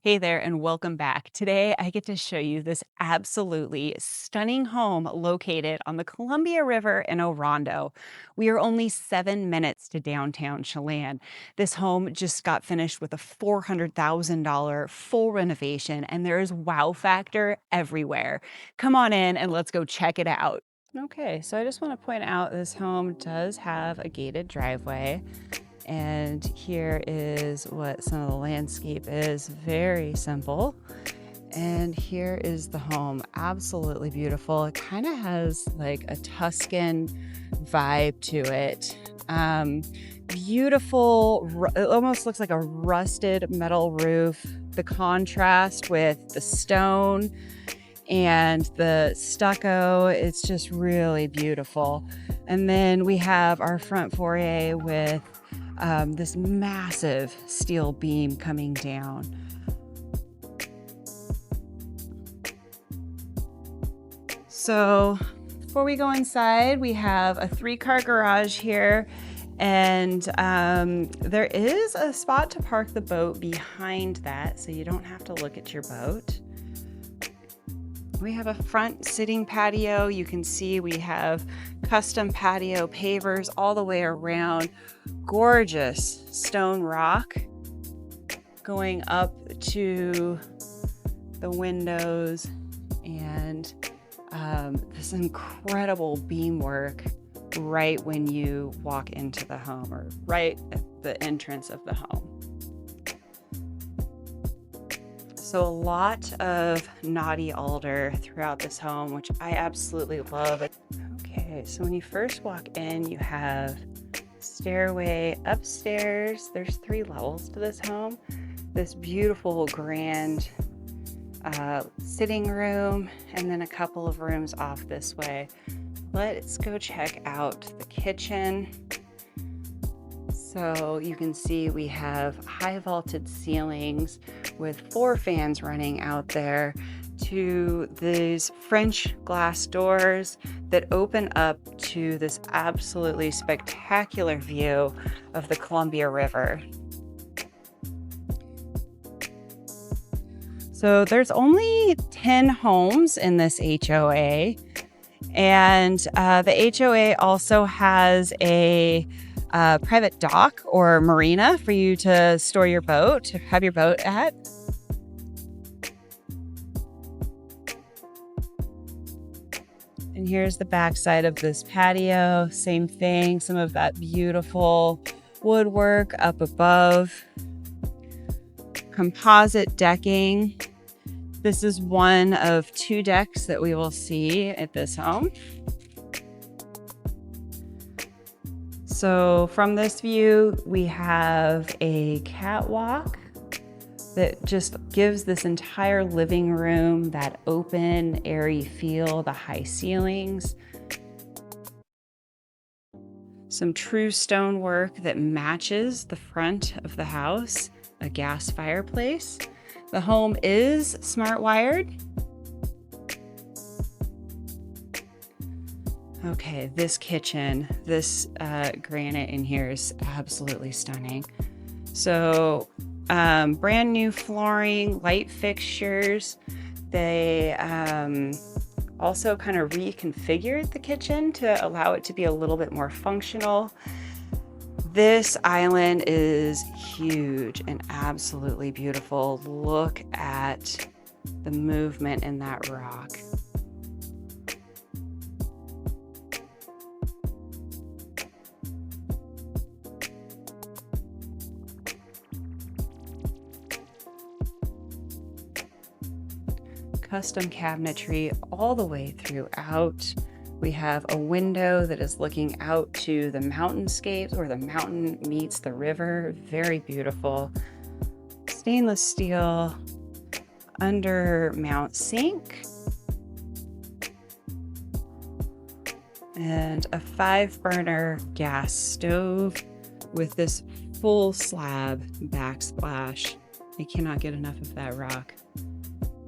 Hey there, and welcome back. Today, I get to show you this absolutely stunning home located on the Columbia River in Orondo. We are only 7 minutes to downtown Chelan. This home just got finished with a $400,000 full renovation, and there is wow factor everywhere. Come on in and let's go check it out. Okay, so I just want to point out this home does have a gated driveway. And here is what some of the landscape is. Very simple. And here is the home. Absolutely beautiful. It kind of has like a Tuscan vibe to it. Beautiful, it almost looks like a rusted metal roof. The contrast with the stone and the stucco, it's just really beautiful. And then we have our front foyer with this massive steel beam coming down. So before we go inside, we have a 3-car garage here, and there is a spot to park the boat behind that, so you don't have to look at your boat. We have a front sitting patio. You can see we have custom patio pavers all the way around. Gorgeous stone rock going up to the windows, and this incredible beamwork right when you walk into the home, or right at the entrance of the home. So a lot of knotty alder throughout this home, which I absolutely love. Okay, so when you first walk in, you have stairway upstairs. There's 3 levels to this home. This beautiful grand sitting room, and then a couple of rooms off this way. Let's go check out the kitchen. So you can see we have high vaulted ceilings with 4 fans running out there to these French glass doors that open up to this absolutely spectacular view of the Columbia River. So there's only 10 homes in this HOA, and the HOA also has a private dock or marina for you to store your boat, have your boat at. And here's the back side of this patio. Same thing, some of that beautiful woodwork up above. Composite decking. This is one of 2 decks that we will see at this home. So from this view, we have a catwalk that just gives this entire living room that open, airy feel, the high ceilings. Some true stonework that matches the front of the house, a gas fireplace. The home is smart wired. Okay, this kitchen, this granite in here is absolutely stunning. So brand new flooring, light fixtures. They also kind of reconfigured the kitchen to allow it to be a little bit more functional. This island is huge and absolutely beautiful. Look at the movement in that rock. Custom cabinetry all the way throughout. We have a window that is looking out to the mountainscapes, where the mountain meets the river. Very beautiful. Stainless steel under mount sink. And a 5-burner gas stove with this full slab backsplash. I cannot get enough of that rock.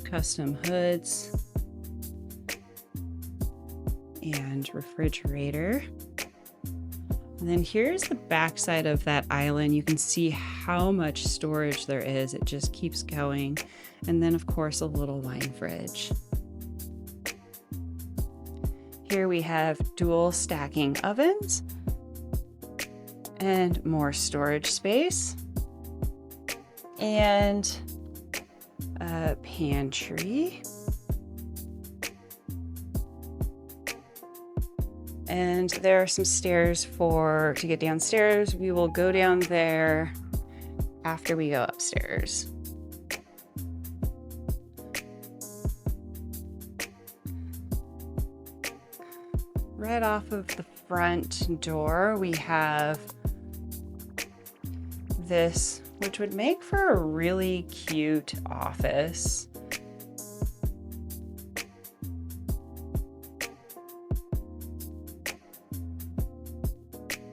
Custom hoods and refrigerator. And then here's the backside of that island. You can see how much storage there is. It just keeps going. And then of course a little wine fridge. Here we have dual stacking ovens and more storage space and a pantry. And there are some stairs to get downstairs. We will go down there after we go upstairs. Right off of the front door, we have this, which would make for a really cute office.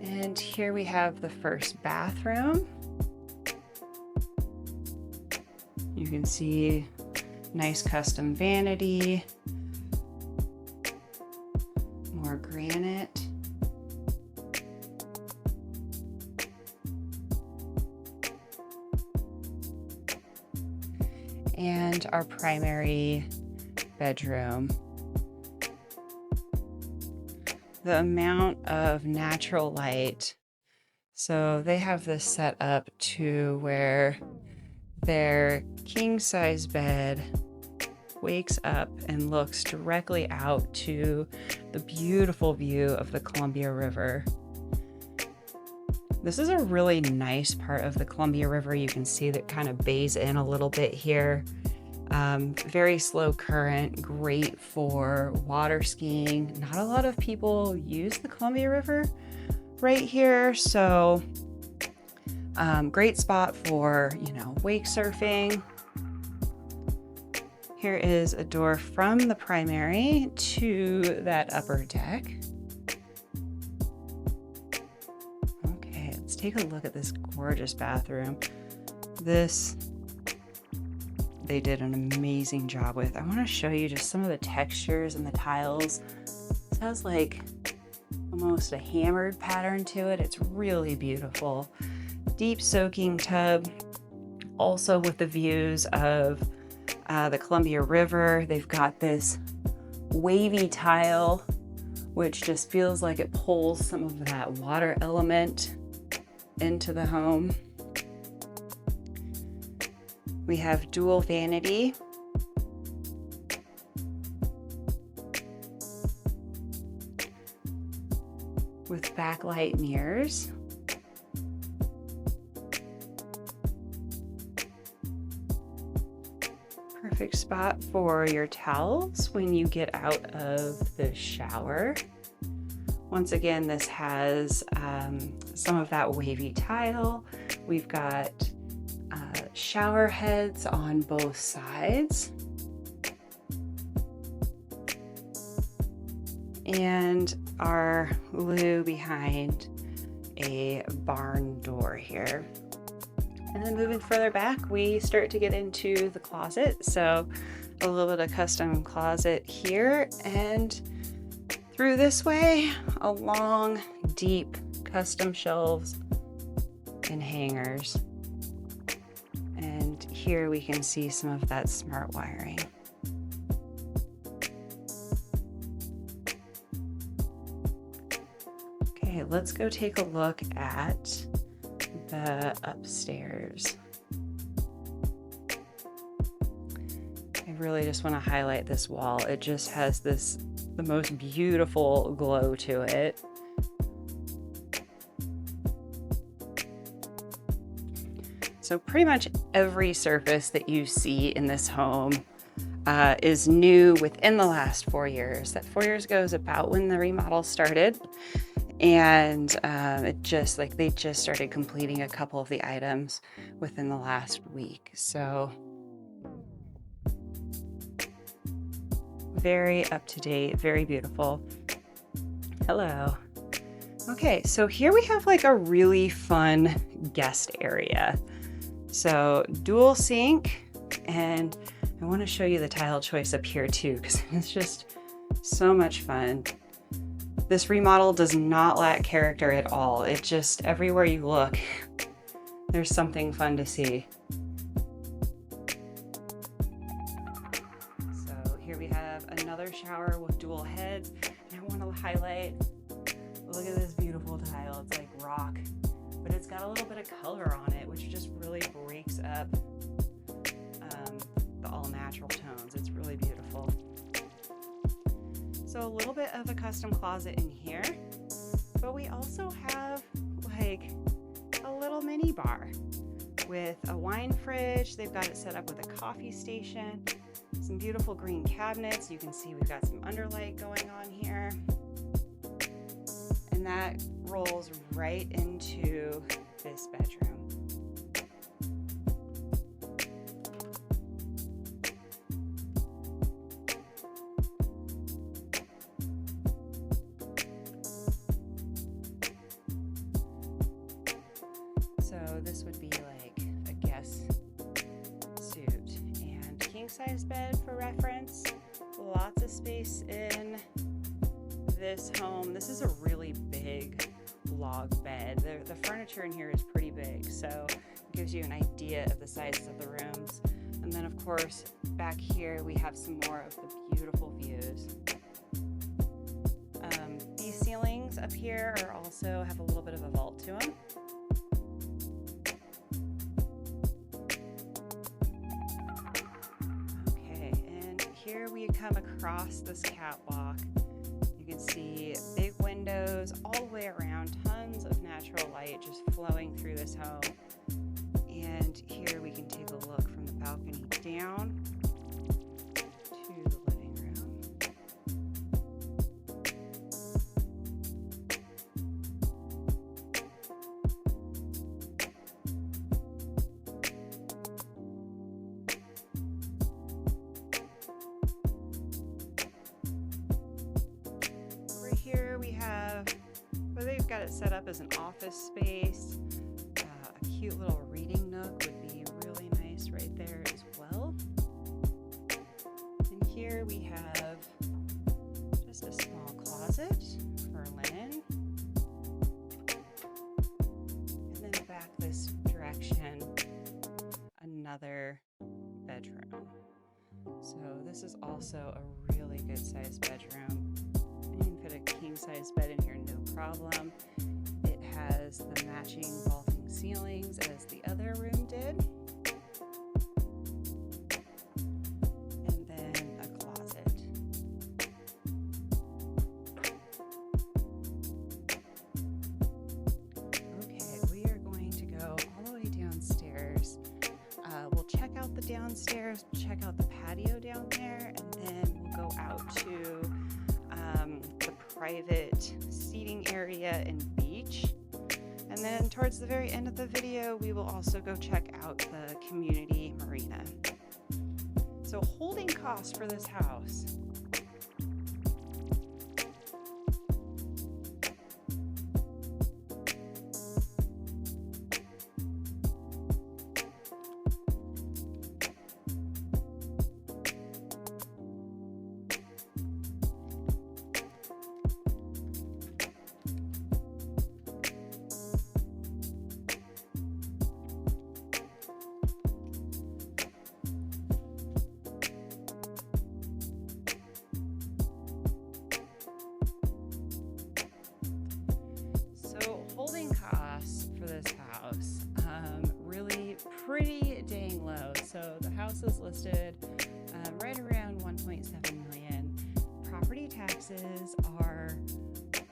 And here we have the first bathroom. You can see nice custom vanity, more granite. And our primary bedroom. The amount of natural light. So they have this set up to where their king size bed wakes up and looks directly out to the beautiful view of the Columbia River. This is a really nice part of the Columbia River. You can see that kind of bays in a little bit here. Very slow current, great for water skiing. Not a lot of people use the Columbia River right here, so great spot for, wake surfing. Here is a door from the primary to that upper deck. Okay, let's take a look at this gorgeous bathroom. They did an amazing job with. I want to show you just some of the textures and the tiles. This has like almost a hammered pattern to it. It's really beautiful. Deep soaking tub, also with the views of the Columbia River. They've got this wavy tile, which just feels like it pulls some of that water element into the home. We have dual vanity. With backlight mirrors. Perfect spot for your towels when you get out of the shower. Once again, this has some of that wavy tile. We've got shower heads on both sides. And our loo behind a barn door here. And then moving further back, we start to get into the closet. So a little bit of custom closet here, and through this way, a long, deep custom shelves and hangers. And here we can see some of that smart wiring. Okay, let's go take a look at the upstairs. I really just want to highlight this wall. It just has the most beautiful glow to it. So pretty much every surface that you see in this home is new within the last 4 years. That 4 years ago is about when the remodel started. And they just started completing a couple of the items within the last week. So very up to date, very beautiful. Hello. Okay, so here we have like a really fun guest area. So dual sink, and I want to show you the tile choice up here too, because it's just so much fun. This remodel does not lack character at all. It just, everywhere you look, there's something fun to see. So here we have another shower with dual heads. And I want to highlight, look at this beautiful tile. It's like rock, but it's got a little bit of color on it, which just really breaks up the all natural tones. It's really beautiful. So a little bit of a custom closet in here, but we also have like a little mini bar with a wine fridge. They've got it set up with a coffee station, some beautiful green cabinets. You can see we've got some underlight going on here. And that rolls right into this bedroom. So this would be like a guest suite and king size bed for reference. Lots of space in this home. This is a really big log bed. The furniture in here is pretty big, so it gives you an idea of the sizes of the rooms. And then of course back here we have some more of the beautiful views. These ceilings up here are also have a little bit of a vault to them. Okay, and here we come across this catwalk. You can see big windows all the way around, tons of natural light just flowing through this home. And here we can take a look from the balcony down to the living room. Here we have, well, they've got it set up as an office space. A cute little reading nook would be really nice right there as well. And here we have just a small closet for linen. And then back this direction, another bedroom. So this is also a really good sized bedroom. You can put a king size bed in here, no problem. It has the matching vaulting ceilings as the other room did. And then a closet. Okay, we are going to go all the way downstairs. We'll check out the downstairs, check out the patio down there, and then we'll go out to the private seating area and beach. And then towards the very end of the video, we will also go check out the community marina. So holding costs for this house. Holding costs for this house, really pretty dang low. So the house is listed right around $1.7 million. Property taxes are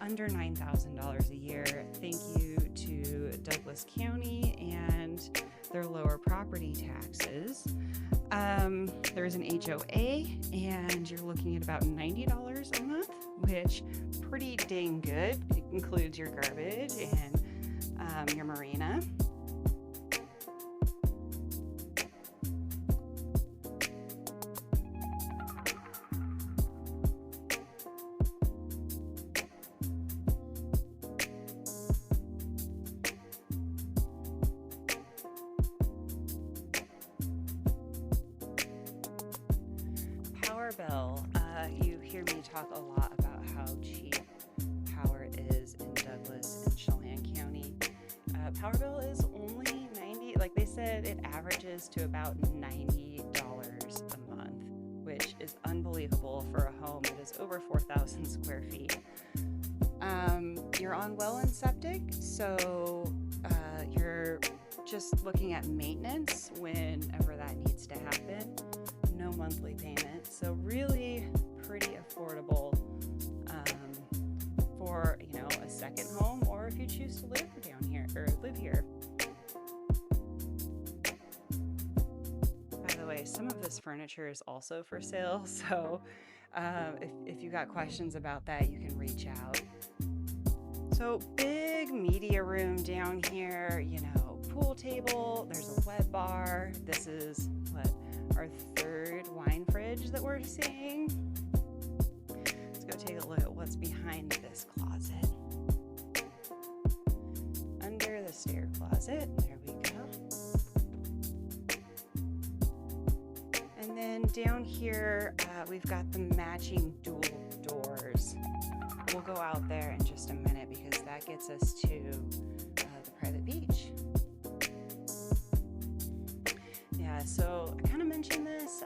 under $9,000 a year. Thank you to Douglas County and their lower property taxes. There's an HOA, and you're looking at about $90 a month, which pretty dang good. It includes your garbage and your marina. Power bill. You hear me talk a lot about how cheap power bill is only $90, like they said, it averages to about $90 a month, which is unbelievable for a home that is over 4,000 square feet. You're on well and septic, so you're just looking at maintenance whenever that needs to happen. No monthly payment, so really pretty affordable for, you know, a second home, or if you choose to live down here or live here. By the way, some of this furniture is also for sale, so if you got questions about that, you can reach out. So big media room down here, you know, pool table, there's a wet bar. This is what, our third wine fridge that we're seeing. Let's go take a look at what's behind this closet. Under the stair closet, there we go. And then down here, we've got the matching dual doors. We'll go out there in just a minute because that gets us to the private beach. Yeah, so I kind of mentioned this,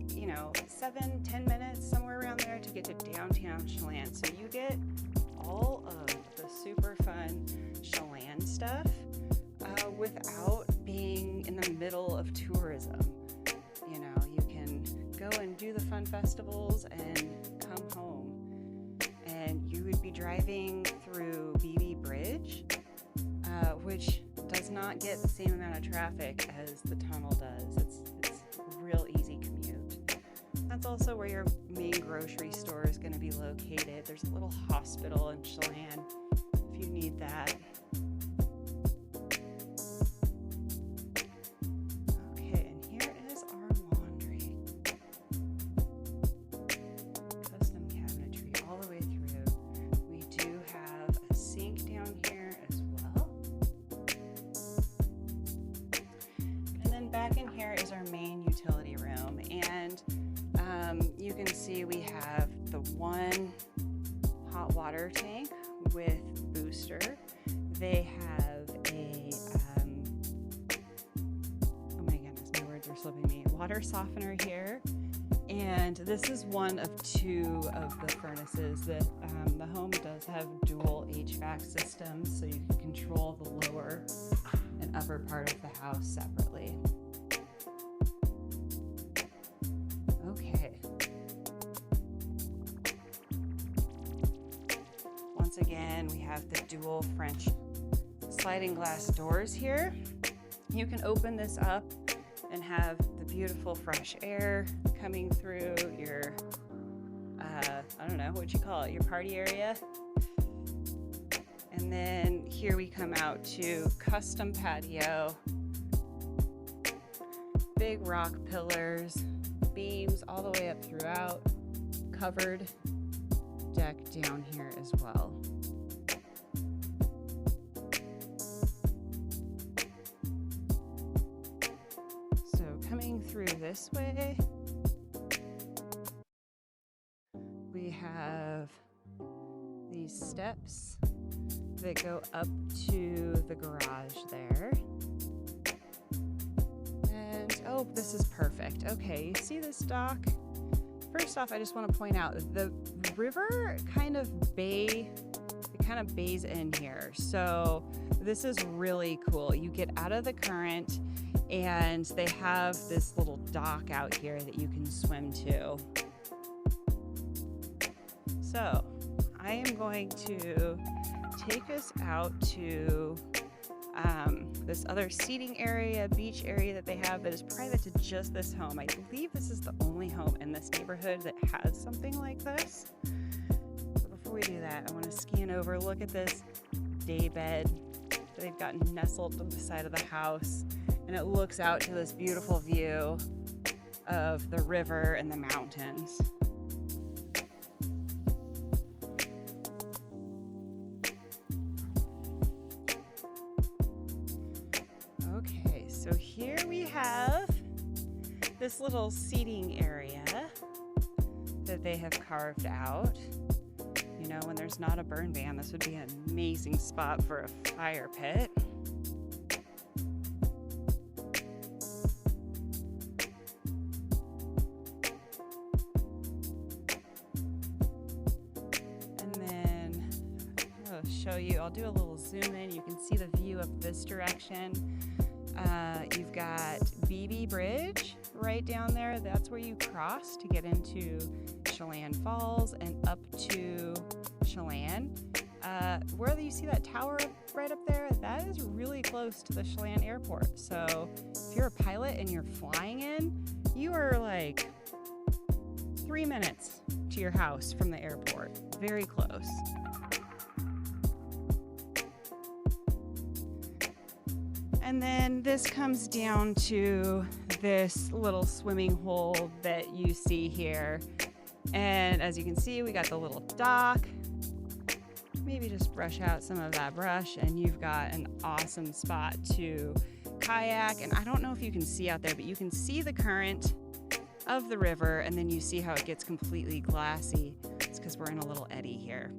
you know, 7-10 minutes, somewhere around there to get to downtown Chelan. So you get all of the super fun Chelan stuff without being in the middle of tourism. You know, you can go and do the fun festivals and come home. And you would be driving through BB Bridge, which does not get the same amount of traffic as the tunnel does. It's a real easy commute. That's also where your main grocery store is going to be located. There's a little hospital in Chelan if you need that. Okay, and here is our laundry. Custom cabinetry all the way through. We do have a sink down here as well. And then back in here is our main utility room. And you can see we have the one hot water tank with booster. They have a, oh my goodness, my words are slipping me, water softener here. And this is one of two of the furnaces that the home does have dual HVAC systems, so you can control the lower and upper part of the house separately. Okay. Once again, we have the dual French sliding glass doors here. You can open this up and have the beautiful fresh air coming through your, I don't know what you call it, your party area. And then here we come out to custom patio, big rock pillars, beams all the way up throughout, covered deck down here as well. So coming through this way, we have these steps that go up to the garage there. And oh, this is perfect. Okay, you see this dock? First off, I just want to point out the river kind of bays in here. So this is really cool. You get out of the current and they have this little dock out here that you can swim to. So I am going to take us out to this other seating area, beach area that they have that is private to just this home. I believe this is the only home in this neighborhood that has something like this. But before we do that, I want to scan over, look at this day bed that they've got nestled to the side of the house, and it looks out to this beautiful view of the river and the mountains. Okay, so here we have this little seating area that they have carved out. You know, when there's not a burn ban, this would be an amazing spot for a fire pit. show you. I'll do a little zoom in. You can see the view of this direction. You've got BB Bridge right down there. That's where you cross to get into Chelan Falls and up to Chelan. Where you see that tower right up there, that is really close to the Chelan airport. So if you're a pilot and you're flying in, you are like 3 minutes to your house from the airport. Very close. And then this comes down to this little swimming hole that you see here. And as you can see, we got the little dock. Maybe just brush out some of that brush and you've got an awesome spot to kayak. And I don't know if you can see out there, but you can see the current of the river, and then you see how it gets completely glassy. It's because we're in a little eddy here.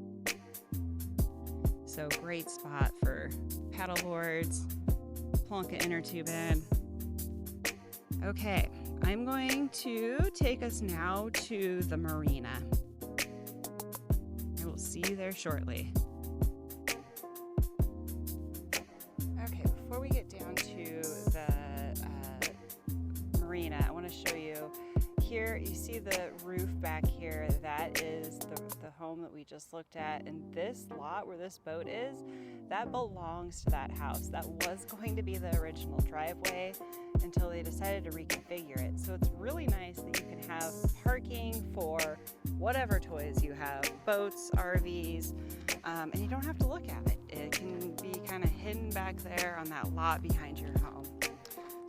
So great spot for paddle boards, plunk an inner tube in. Okay, I'm going to take us now to the Marina. I will see you there shortly. Okay, before we get down to the Marina, I want to show you here. You see the roof back here. That is the home that we just looked at, and this lot where this boat is, that belongs to that house. That was going to be the original driveway until they decided to reconfigure it. So it's really nice that you can have parking for whatever toys you have, boats, RVs, and you don't have to look at it. It can be kind of hidden back there on that lot behind your home.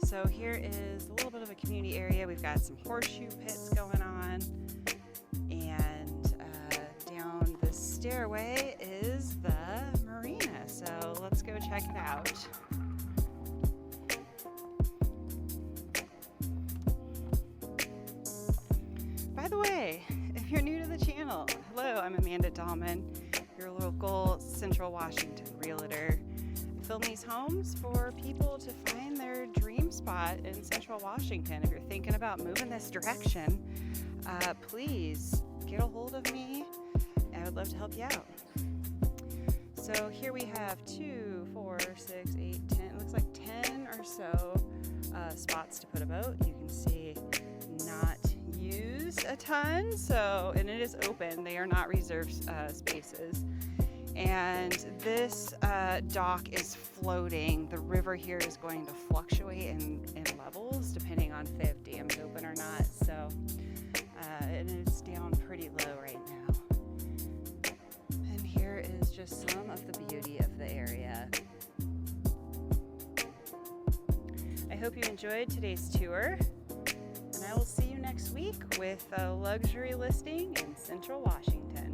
So here is a little bit of a community area. We've got some horseshoe pits going on, and down the stairway is the Marina. So let's go check it out. By the way, if you're new to the channel, hello, I'm Amanda Dahlman, your local Central Washington realtor. I film these homes for people to find their dream spot in Central Washington. If you're thinking about moving this direction, please get a hold of me. I would love to help you out. So here we have 2, 4, 6, 8, 10, it looks like 10 or so spots to put a boat. You can see not used a ton, so, and it is open. They are not reserved spaces. And this dock is floating. The river here is going to fluctuate in levels depending on if they have dams open or not. So, and it's down pretty low right now. And here is just some of the beauty of the area. I hope you enjoyed today's tour, and I will see you next week with a luxury listing in Central Washington.